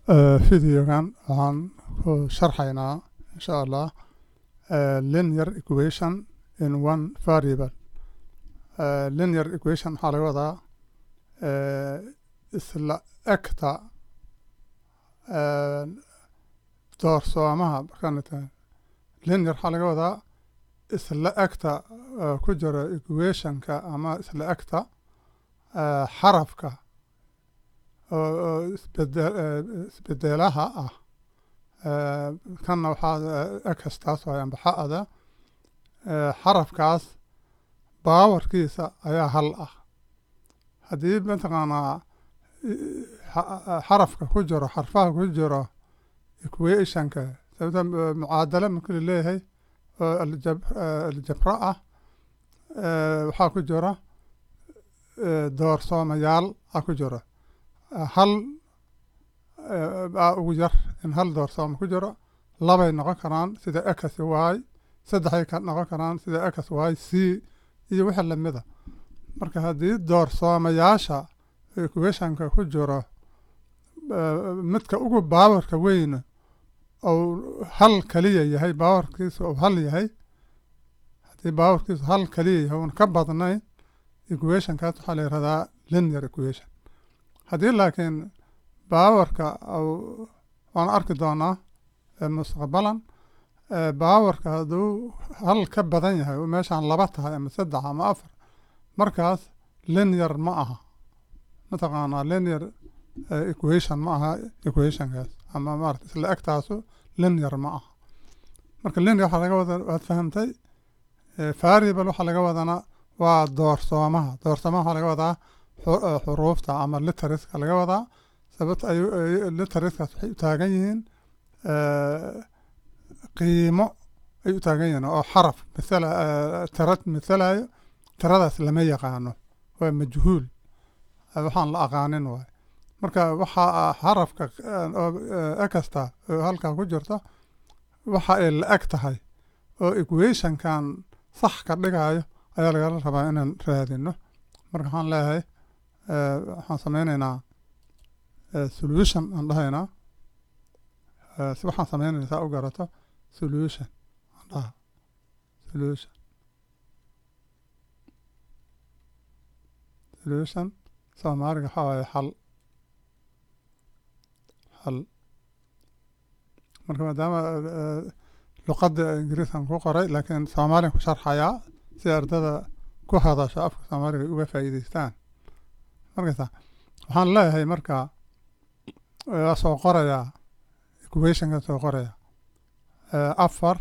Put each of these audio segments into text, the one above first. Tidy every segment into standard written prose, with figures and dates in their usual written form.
فيديوغان waxaan ku sharxaynaa insha Allah linear equation in one variable. Linear equation waxaa laga wadaa isla egta doorsoomaha markaan linear waxaa laga wadaa isla egta ku jira equationka ama isla egta xarafka isbedelaha ah kanna waxaa ekastaas waay amba xa'ada xarafkaas baawarkiisa ayaa hal ah haddii mataqaanaa xarafka ku jiro xarfaha ku jiro equationka sababta mucaadala markii la leeyahay oo aljabra ah waxaa ku jira doorsoomayaal ku jiro hal baa ugu yar in hal doorsooma ku jiro labay noqon karaan sida x y saddexay ka noqon karaan sida x y c iyo wixii lamida marka haddii doorsoomayaasha equationka ku jiro midka ugu baawarka weyn ou hal kaliya yahay baawarkiisu ou hal yahay haddii baawarkiisu hal kaliya yahay uun ka badnayn equationkaas waxaa la yihahdaa linear equation haddii laakiin baawarka waan arki doonaa mustaqbalan baawarka hadduu hal ka badan yahay oo meeshaan laba tahay ama saddex ama afar markaas linear ma aha mataqaanaa linear equation ma aha equationkaas ama maarata isla egtaasu linear ma aha marka linear waxaa laga wada waad fahamtay variable waxaa laga wadana waa doorsoomaha waxaa laga wadaa xuruufta ama literaska laga wadaa sababta ay literaskaas waxay u taagan yihiin qiimo ay u taagan yihiin oo xaraf tirad misalayo tiradaas lama yaqaano waa majhuul waxaan la aqaanin waay marka waxaa xarafka ekasta oo halkaa ku jirta waxa ay la eg tahay oo equationkan sax ka dhigayo ayaa lagala rabaa inaan raadino marka waxaan leeyahay waxaan sameynaynaa solution aan dhahaynaa si waxaan sameynayna saa u garato solution aan dhaha solution soomaaliga waxaa waaye xal marka maadaama luqadda ingiriiskan ku qoray laakiin soomaaliyan ku sharxayaa si ardada ku hadasho afka soomaaliga uga faa'iidaystaan markaysa waxaan leeyahay marka waa soo qorayaa equationka soo qoraya afar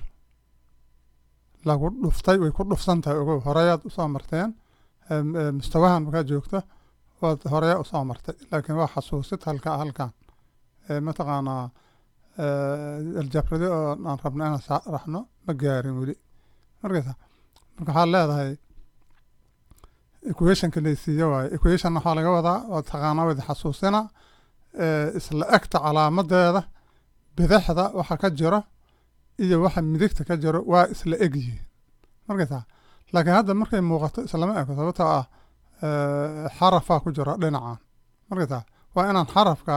lagu dhuftay way ku dhufsan tahay ogow horeyaad usoo marteen mustawahan markaad joogto waad horeya usoo martay laakiin waa xasuusid halkan mataqaanaa aljabradi oo aan rabno inaan raxno ma gaarin weli markaysa marka waxaad leedahay equationka laysiiyo waaye equation waxaa laga wadaa waa taqaanaa wada xasuusina isla egta calaamadeeda bidixda waxa ka jiro iyo waxa midigta ka jiro waa isla egyihiin markaysa laakiin hadda markay muuqato islama ego sababtoo ah xarafaa ku jiro dhinacan markaysa waa inaan xarafka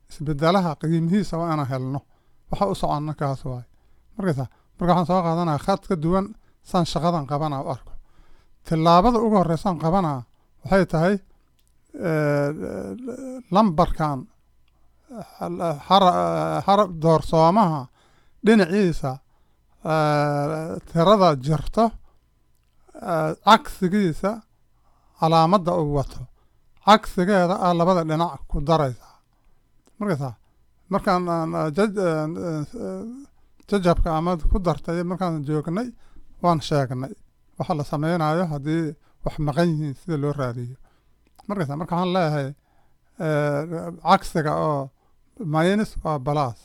isbedelaha qiimihiisa waa inaan helno waxa u soconna kaas waaye markaysa marka waxaan soo qaadanaya khad ka duwan saan shaqadan qabanaa u arko tillaabada ugu horreysaan qabanaa waxay tahay lambarkan doorsoomaha dhinaciisa tirada jirto cagsigiisa calaamadda uu wato cagsigeeda aa labada dhinac ku daraysaa markaysaa markaan jajabka ama ku dartay markaan joognay waan sheegnay waxa la sameynayo haddii wax maqan yihiin sida loo raadiyo markaysa marka waxaan leeyahay cagsiga oo minus waa balas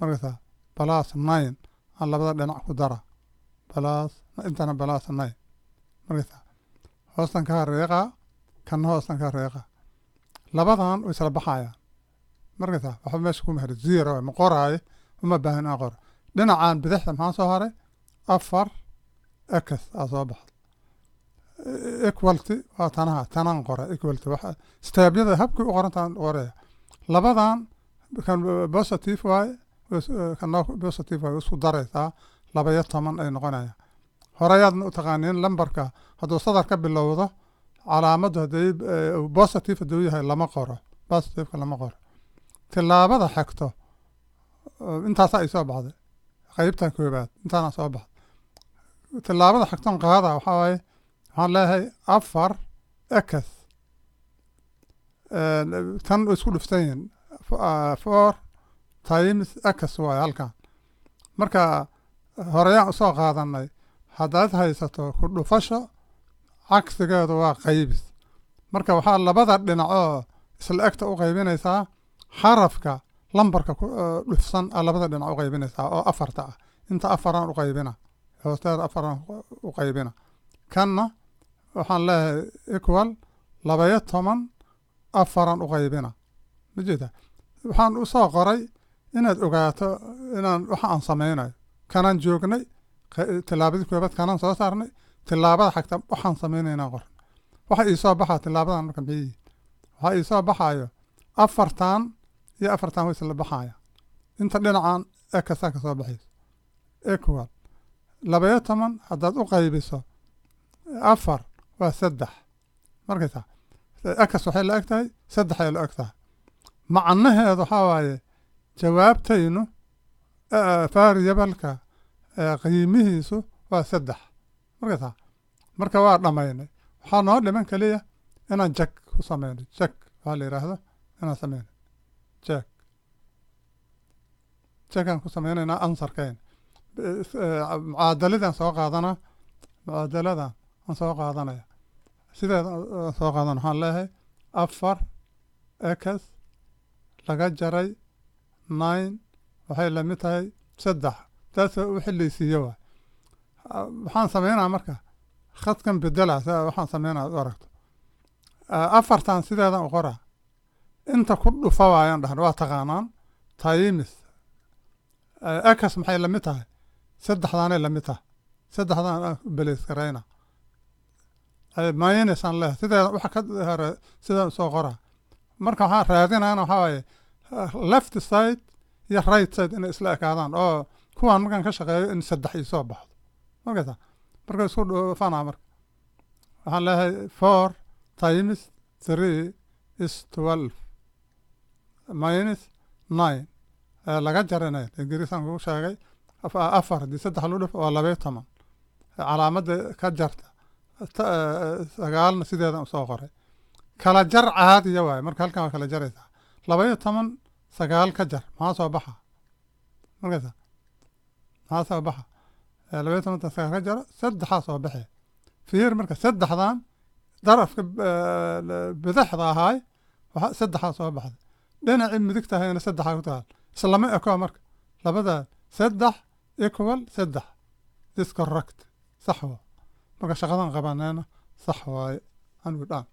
markaysa balas 9 aan labada dhinac ku dara balas intana balas 9 markaysa hoostan ka reeqa kan hoostan ka reeqa labadan way isla baxayaan markaysa waxa meesha ku mahad zero ma qoraay uma baahan aan qor dhinacan bidixda maxaan soo haray afar x soo baxay equality waa tanaan qora equality waxa steebyada habkii u qorantaan qoraya labadan kan positive waaye kan positive waaye isku daraysaa 12 ay noqonayaan horeyaadna u taqaaniin lambarka hadduu sadar ka bilowdo calaamadu hadday positive hadduu yahay lama qoro positive lama qoro tilaabada xigto intaas ay soo baxday qaybtan koobaad intaana soo baxday tilaabada xigtan qaada waxa waaye waxaan leeyahay 4 x tan isku dhuftan yihiin 4 times x waaye halkan marka horeyaan usoo qaadanay haddaad haysato ku dhufasho cagsigeedu waa qaybis marka waxaa labada dhinacoo isla egta u qaybinaysaa xarafka lambarka dhufsan labada dhinac u qaybinaysaa oo 4 ah inta 4 u qaybina hoosteeda 4 u qaybina kanna waxaan leeyahay equal 12 4 u qaybina ma jeeda waxaan u soo qoray inaad ogaato inaan waxa aan samaynayo kanaan joognay tilaabadii koobaad kanaan soo saarnay tilaabada xigta waxaan samaynaynaa qoran waxa ii soo baxaa tilaabadan marka maxay waxa ii soo baxaayo 4 iyo 4 way isla baxaya inta dhinacan ekasa ka soo baxayso equal 12 haddaad u qaybiso 4 waa 3 markaysa ekas waxay la eg tahay 3 ay la eg tahay macnaheedu waxaa waaye jawaabtaynu variableka qiimihiisu waa 3 markaysa marka waa dhammaynay waxaa noo dhiman kaliya inaan check ku samayno check waxaa la yidhaahdo inaan samayno checkaan ku samaynaynaa ansarkeen mucaadaladan soo qaadanaa mucaadaladan aan soo qaadanaya sideeda aan soo qaadan waxaan leeyahay 4 x laga jaray 9 waxay la mid tahay 3 taas u xillaysiiyo waa waxaan samaynaa marka khadkan bedela waxaan samaynaa u aragto 4tan sideedan u qoraa inta ku dhufa waayaan dhahan waa taqaanaan times x maxay la mid tahay 3daanay la mid tahay 3daan beleys karayna minus aan leeyahay sideeda waxa ka hore sidaan soo qoraa marka waxaan raadinayna waxaa waaye left side iyo right side inay isla ekaadaan oo kuwaan markaan ka shaqeeyo in 3 ii soo baxdo markaysa marka isku dhufanaa marka waxaan leeyahay 4 times 3 is 12 minus 9 laga jaranay ingiriisaan kugu sheegay 4 haddii 3 loo dhufo waa 12 calaamadda ka jarta 9na sideedan usoo qoray kala jar caadiya waaye marka halkan waa kala jaraysaa 12 9 ka jar maxaa soo baxa markaysa maxaa soo baxa 12 9 ka jaro 3 soo baxee fiir marka 3dan darafka bidixda ahaay waxa 3 soo baxday dhinacii midigta ahayna 3 ku taal islama eko marka labada 3 equal 3 this correct صح marka shaqadan qabanayna صح waaye anigu dhaan